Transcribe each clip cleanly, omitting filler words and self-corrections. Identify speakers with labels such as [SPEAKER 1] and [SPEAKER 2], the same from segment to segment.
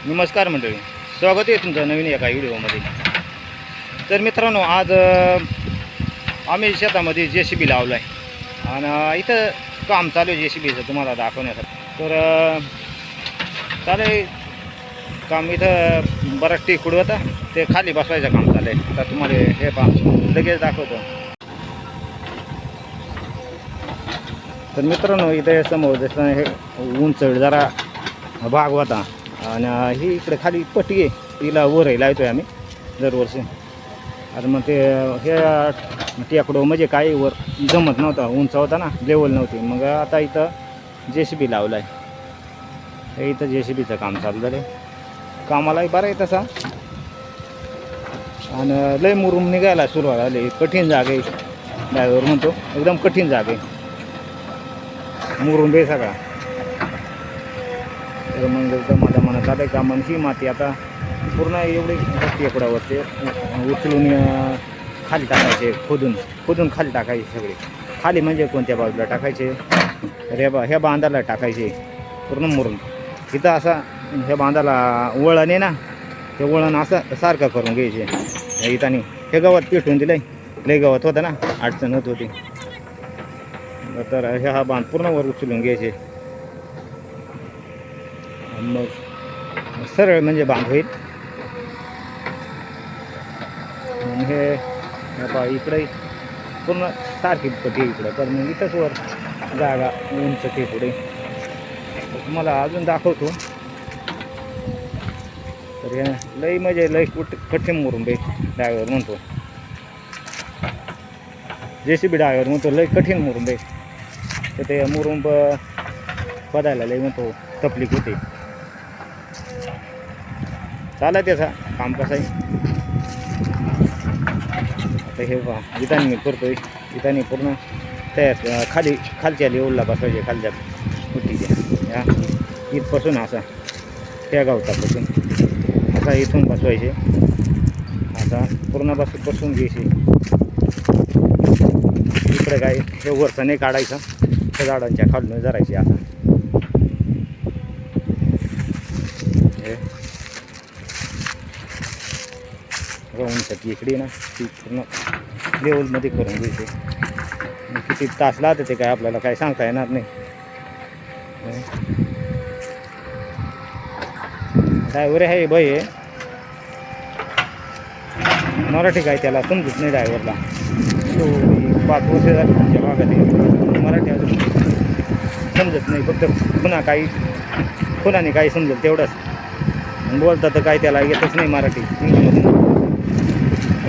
[SPEAKER 1] नमस्कार मंडळी, स्वागत आहे तुमचं नवीन एका व्हिडिओमध्ये. तर मित्रांनो, आज आम्ही शेतामध्ये JCB लावला आहे आणि इथं काम चालू आहे JCBचं तुम्हाला दाखवण्यासाठी. तर चालेल काम इथं बराच टीक होता, ते खाली बसवायचं काम चालू आहे. आता तुम्हाला हे पहा लगेच दाखवतो. तर मित्रांनो, इथे समोर जसं हे उंच जरा भाग होता आणि ही इकडे खाली पट्टी आहे, तिला वर लावतो आहे आम्ही दरवर्षी. आणि मग ते हे टेकडं म्हणजे काही वर जमत नव्हता, उंच होता ना, लेवल नव्हती. मग आता इथं JCB लावला आहे. हे इथं JCBचं काम चालू झालं. कामालाही बरं आहे तसा, आणि लय मुरुम निघायला सुरुवात आली. कठीण जागा आहे, ड्रायव्हर म्हणतो एकदम कठीण जागा आहे, मुरुम बे सगळा. तर मग एकदम माझ्या मनात आलं का मग ही माती आता पूर्ण एवढी टेकडावरती उचलून खाली टाकायचे, खोदून खाली टाकायचे. सगळे खाली म्हणजे कोणत्या बाजूला टाकायचे, ह्या बांधाला टाकायचे पूर्ण मुरून. इथं असा ह्या बांधाला वळण आहे ना, ते वळण असं सारखं करून घ्यायचे. इथं हे गवत पेटवून दिलं, लय गवत होतं ना, अडचण होत होती. तर हा बांध पूर्ण वर उचलून घ्यायचे, मग सरळ म्हणजे बांध होईल. हे बाबा इकडे पूर्ण सारखी पट्टी इकडं, पण मग इथंच वर जागा उंच ते पुढे तुम्हाला अजून दाखवतो. तर हे लई म्हणजे लई कठीण मुरुम बे, ड्रायव्हर म्हणतो, JCB ड्रायव्हर म्हणतो लई कठीण मुरुम बे. तर ते मुरुम पदायला लई म्हणतो तकलीफ होते. चालत त्याचा काम कसं आहे. आता हे पहा इथं मी करतोय, इथं पूर्ण तयार खालच्या लेवलला बसवायचे, खालच्या कुट्टीच्या या इथपासून असा त्या गावतापासून असा इथून बसवायचे, असा पूर्ण बसून घ्यायचे. इकडे काय हे वरचं नाही काढायचं, त्या झाडांच्या खालून जरायचे. असा उंचकी इकडे ना, ती पूर्ण लेवलमध्ये करून घ्यायचे. किती तास लागते ते काय आपल्याला काय सांगता येणार नाही. ड्रायव्हर आहे बाई आहे, मराठी काय त्याला समजत नाही ड्रायव्हरला. तो 5 वर्ष झाली तुमच्या भागात, मराठी अजून समजत नाही. फक्त कुणाने काही समजत तेवढंच बोलतात, तर काय त्याला येतच नाही मराठी. इंग्लिशमधून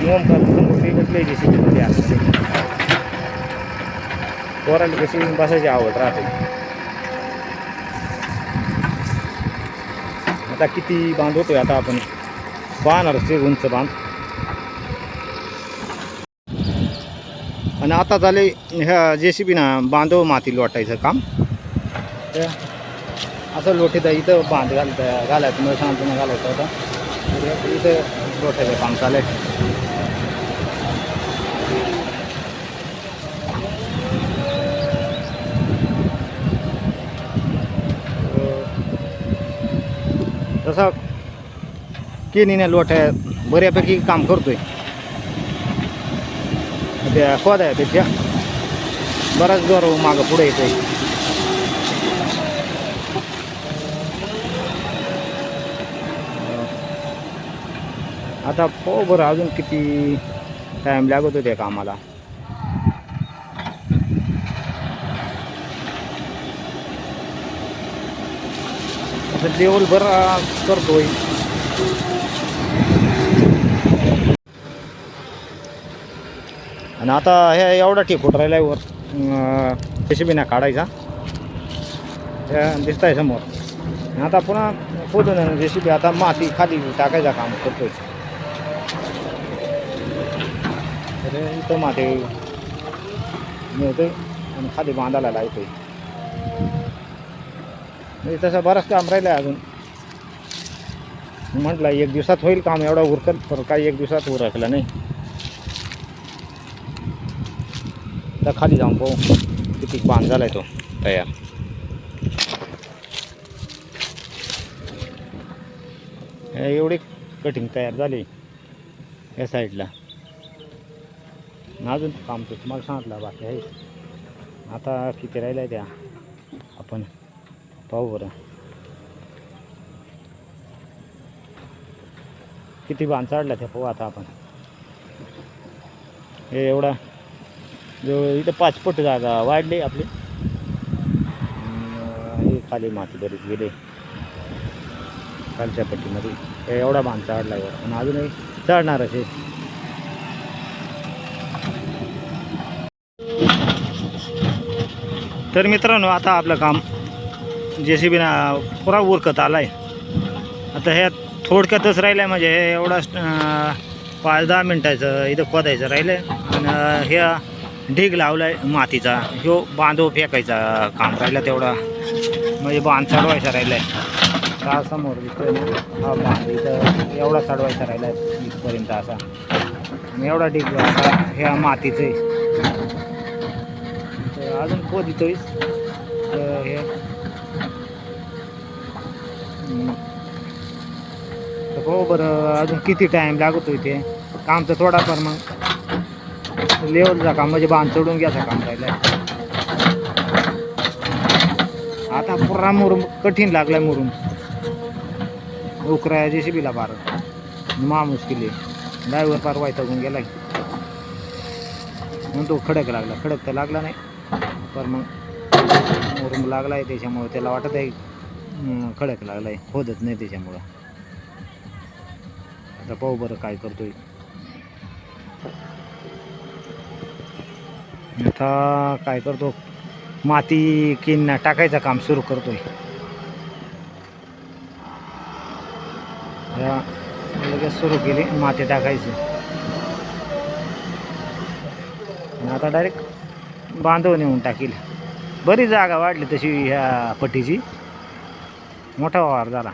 [SPEAKER 1] ओमकार समोर बसले JCB आतमध्ये, पोराला कशी बसायची आवड राहते. आता किती बांध होतोय, आता आपण पाहणारच ते उंच बांध. आणि आता झाले ह्या JCB ना बांधव माती लोटायचं काम. तर असं लोटीत इथं बांध घालायचं, मला सांगतो घालायचं होता. इथं लोटायचं काम चालू आहे. तसा केनीने लोट्या बऱ्यापैकी काम करतोय. त्या खोदायापेक्षा बराच जोर मागं पुढे येतोय. आता हो बरं, अजून किती टाईम लागत होत्या कामाला. असं लेवल बरं करतोय. आणि आता हे एवढा टेकूट राहिला वर JCB ना काढायचा, दिसत आहे समोर. आता पुन्हा खोदून JCB आता माती खाली टाकायचा काम करतोय. तर इथं माती मिळतोय आणि खाली बांधायला लावतोय. म्हणजे तसं बरंच काम राहिलं आहे अजून. म्हटलं 1 दिवसात होईल काम, एवढा उरकल, तर काही 1 दिवसात उरकलं नाही. तर खाली जाऊन पाहू किती बांध झालाय तो तयार. एवढी कटिंग तयार झाली या साईडला. अजून काम तर तुम्हाला सांगितलं बाकी आहे. आता किती राहिलं आहे त्या आपण पाहू बरं. किती बांध चढला त्या पाहू आता आपण. हे एवढा जो इथं 5 फूट जागा वाढली आपली. हे खाली माती बरीच गेली खालच्या पट्टीमध्ये. हे एवढा बांध चढला आणि अजूनही चढणारच आहे. तर मित्रांनो आता आपलं काम JCB पुरा उरकत आला आहे. आता हे थोडक्यातच राहिलं आहे. म्हणजे हे एवढा 5-10 मिनटाचं इथं खोदायचं राहिलं आहे. आणि हे ढीग लावला आहे मातीचा. ह्यो बांधव फेकायचा काम राहिला तेवढा. म्हणजे बांध चढवायचा राहिला आहे. का समोर दिसतोय ना हा बांध इथं एवढा चढवायचा राहिला आहे इथपर्यंत असा. आणि एवढा ढीग असा ह्या मातीचं आहे. अजून खोदितोय हे. हो बरं अजून किती टाईम लागतो इथे. काम तर थोडाफार मग लेवलचा काम म्हणजे बांध चढून घ्यायचं काम राहिलं. आता पुरा मुरुम कठीण लागलाय. मुरुम उकराया JCBला पार मुश्किल आहे. ड्रायव्हर पार वैतागून गेला म्हणून तो खडक लागला. खडक तर लागला नाही पण मग मुरुम लागला आहे त्याच्यामुळं त्याला वाटत आहे खडक लागला आहे. खोदत नाही त्याच्यामुळं. आता पाहू बरं काय करतोय. आता काय करतो माती किन टाकायचं काम सुरू करतोय. लगेच सुरू केली माती टाकायची. आता डायरेक्ट बांधव नेऊन टाकील. बरी जागा वाढली तशी ह्या पट्टीची. मोठा वावर झाला.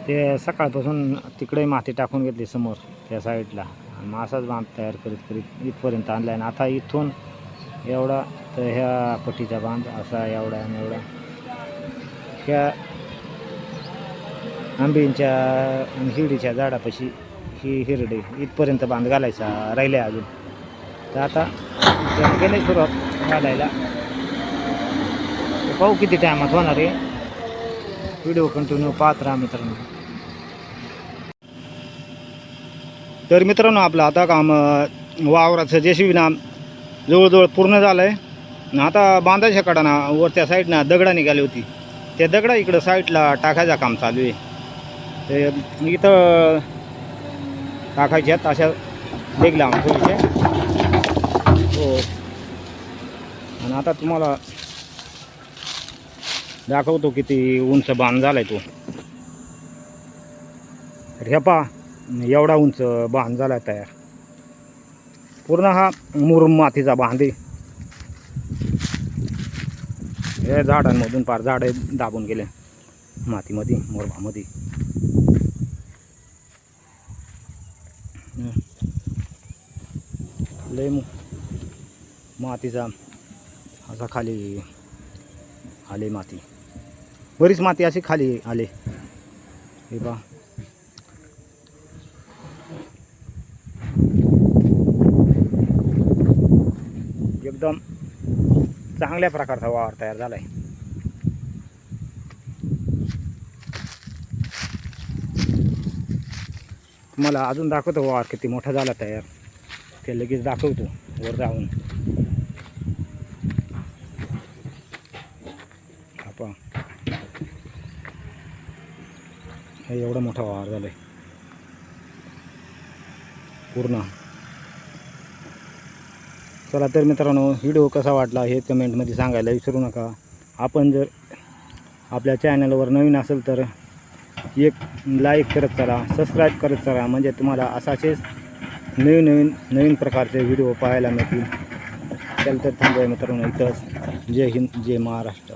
[SPEAKER 1] ते सकाळपासून तिकडे माती टाकून घेतली समोर त्या साईडला. मग असाच बांध तयार करीत करीत इथपर्यंत आणला आहे. आता इथून एवढा तर ह्या पट्टीचा बांध असा एवढा आणि एवढा ह्या आंब्यांच्या हिरडीच्या झाडापाशी ही हिरडी इथपर्यंत बांध घालायचा राहिला अजून. तर आता गेले सुरुवात घालायला. पाहू किती टायमात होणार आहे. व्हिडिओ कंटिन्यू पाहत राहा मित्रांनो. तर मित्रांनो आपलं आता काम वावराचं JCB जवळजवळ पूर्ण झालं आहे. आता बांधायच्या कडाना वरच्या साईडनं दगडा निघाली होती. त्या दगडा इकडं साईडला टाकायचं काम चालू आहे. ते इथं टाकायच्यात अशा डेग लावून थोडीशे. हो आणि आता तुम्हाला दाखवतो किती उंच बांध झाला आहे तो. हे पहा एवढा उंच बांध झाला तयार. पूर्ण हा मुरुम मातीचा बांध आहे. हे झाडांमधून पार झाडे दाबून गेले मातीमध्ये मुरुमामध्ये. लय मातीचा असा खाली आले माती. बरीच माती अशी खाली आले. हे पहा एकदम चांगल्या प्रकारचा वावर तयार झाला आहे. तुम्हाला अजून दाखवतो वावर किती मोठा झाला तयार. ते लगेच दाखवतो वर जाऊन. आपण हे एवढा मोठा वावर झाला आहे पूर्ण. चला तर मित्रांनो व्हिडिओ कसा वाटला हे कमेंटमध्ये सांगायला विसरू नका. आपण जर आपल्या चॅनलवर नवीन असेल तर एक लाईक करत चला, सबस्क्राईब करत चला. म्हणजे तुम्हाला असाचेच नवीन प्रकारचे व्हिडिओ पाहायला मिळतील. चल तर थांबूया मित्रांनो इथंच. जय हिंद जय महाराष्ट्र.